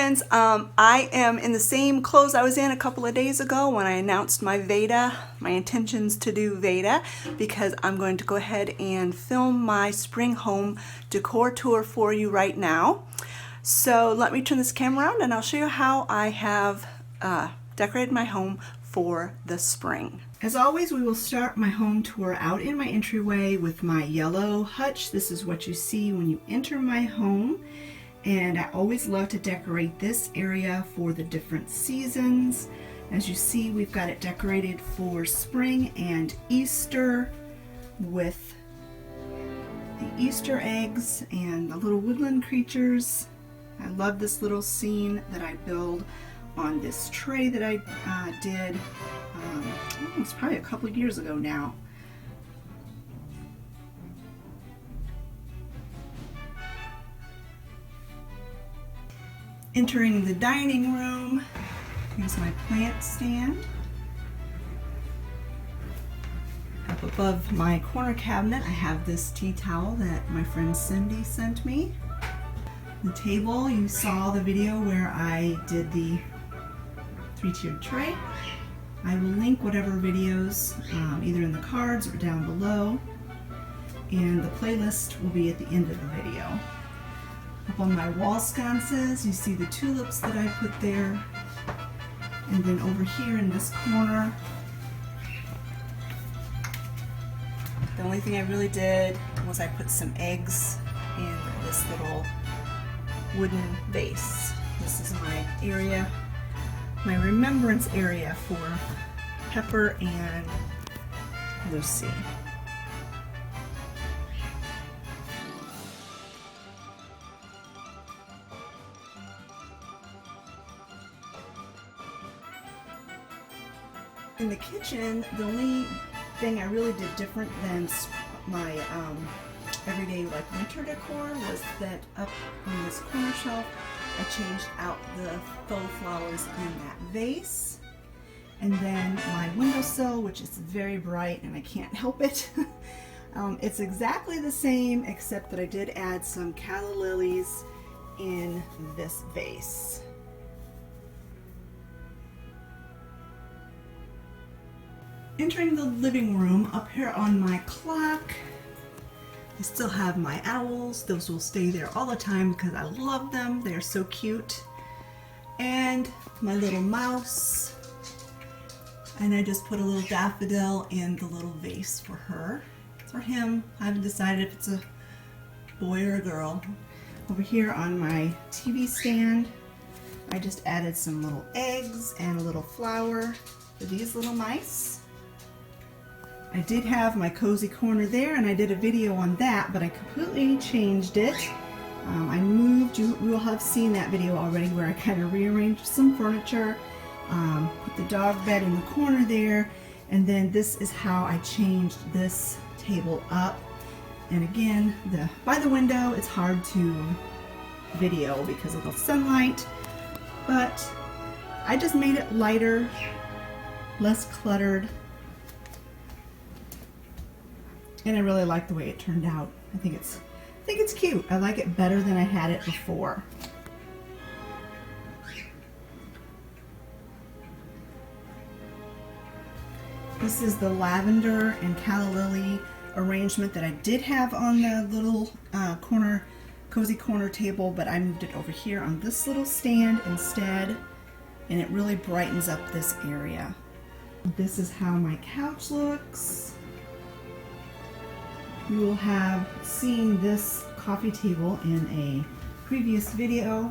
friends, I am in the same clothes I was in a couple of days ago when I announced my VEDA, my intentions to do VEDA, because I'm going to go ahead and film my spring home decor tour for you right now. So let me turn this camera around and I'll show you how I have decorated my home for the spring. As always, we will start my home tour out in my entryway with my yellow hutch. This is what you see when you enter my home. And I always love to decorate this area for the different seasons. As you see, we've got it decorated for spring and Easter with the Easter eggs and the little woodland creatures. I love this little scene that I build on this tray that I did, it's probably a couple of years ago now. Entering the dining room, here's my plant stand. Up above my corner cabinet, I have this tea towel that my friend Cindy sent me. The table, you saw the video where I did the three-tiered tray. I will link whatever videos either in the cards or down below, and the playlist will be at the end of the video. Up on my wall sconces, you see the tulips that I put there. And then over here in this corner, the only thing I really did was I put some eggs in this little wooden vase. This is my area, my remembrance area for Pepper and Lucy. In the kitchen, the only thing I really did different than my everyday like winter decor was that up on this corner shelf I changed out the faux flowers in that vase, and then my windowsill, which is very bright and I can't help it. It's exactly the same except that I did add some calla lilies in this vase. Entering the living room, up here on my clock, I still have my owls. Those will stay there all the time because I love them. They are so cute. And my little mouse. And I just put a little daffodil in the little vase for her. For him, I haven't decided if it's a boy or a girl. Over here on my TV stand, I just added some little eggs and a little flower for these little mice. I did have my cozy corner there, and I did a video on that, but I completely changed it. I moved, you will have seen that video already, where I kind of rearranged some furniture, put the dog bed in the corner there, and then this is how I changed this table up. And again, by the window, it's hard to video because of the sunlight, but I just made it lighter, less cluttered. And I really like the way it turned out. I think it's cute. I like it better than I had it before. This is the lavender and calla lily arrangement that I did have on the little cozy corner table, but I moved it over here on this little stand instead, and it really brightens up this area. This is how my couch looks. You will have seen this coffee table in a previous video,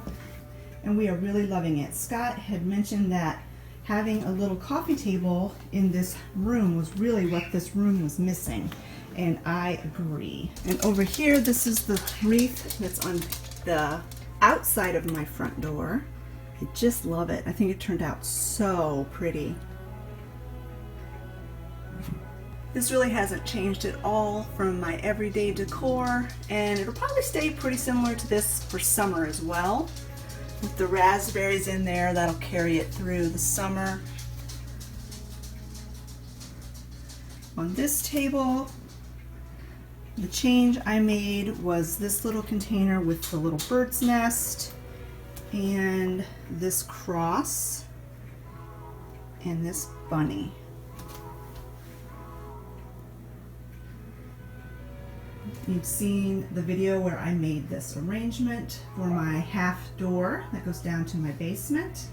and we are really loving it. Scott had mentioned that having a little coffee table in this room was really what this room was missing, and I agree. And over here, this is the wreath that's on the outside of my front door. I just love it. I think it turned out so pretty. This really hasn't changed at all from my everyday decor, and it'll probably stay pretty similar to this for summer as well. With the raspberries in there, that'll carry it through the summer. On this table, the change I made was this little container with the little bird's nest and this cross and this bunny. You've seen the video where I made this arrangement for my half door that goes down to my basement.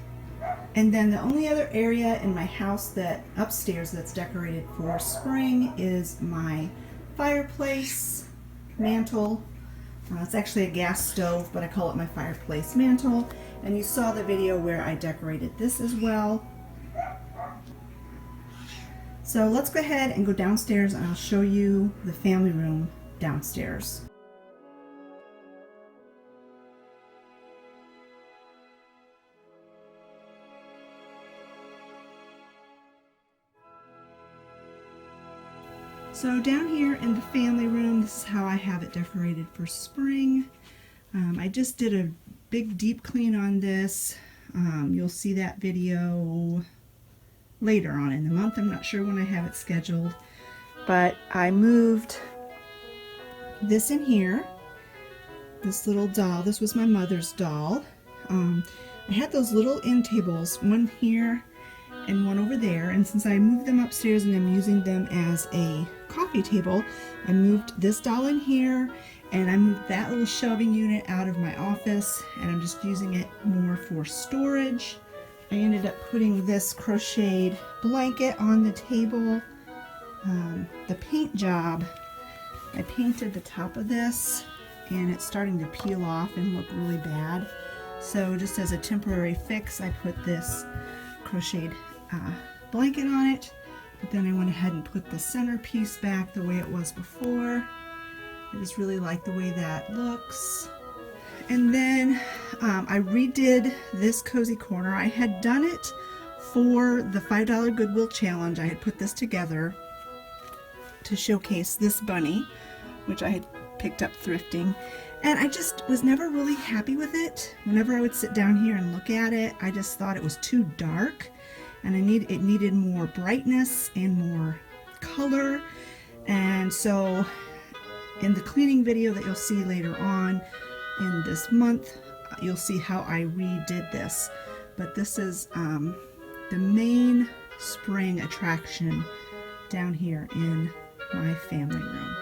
And then the only other area in my house that upstairs that's decorated for spring is my fireplace mantle. It's actually a gas stove, but I call it my fireplace mantle. And you saw the video where I decorated this as well. So let's go ahead and go downstairs and I'll show you the family room downstairs. So down here in the family room, this is how I have it decorated for spring. I just did a big deep clean on this. You'll see that video later on in the month. I'm not sure when I have it scheduled, but I moved this in here, this little doll. This was my mother's doll. I had those little end tables, one here and one over there, and since I moved them upstairs and I'm using them as a coffee table, I moved this doll in here and I moved that little shelving unit out of my office, and I'm just using it more for storage. I ended up putting this crocheted blanket on the table. The paint job, I painted the top of this and it's starting to peel off and look really bad. So just as a temporary fix, I put this crocheted blanket on it, but then I went ahead and put the centerpiece back the way it was before. I just really like the way that looks. And then I redid this cozy corner. I had done it for the $5 Goodwill Challenge. I had put this together to showcase this bunny, which I had picked up thrifting, and I just was never really happy with it. Whenever I would sit down here and look at it, I just thought it was too dark, and it needed more brightness and more color. And so in the cleaning video that you'll see later on in this month, you'll see how I redid this. But this is the main spring attraction down here in my family room.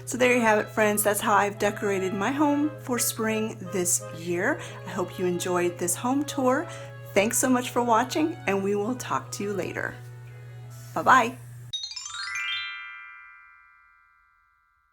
So there you have it, friends. That's how I've decorated my home for spring this year. I hope you enjoyed this home tour. Thanks so much for watching, and we will talk to you later. Bye-bye.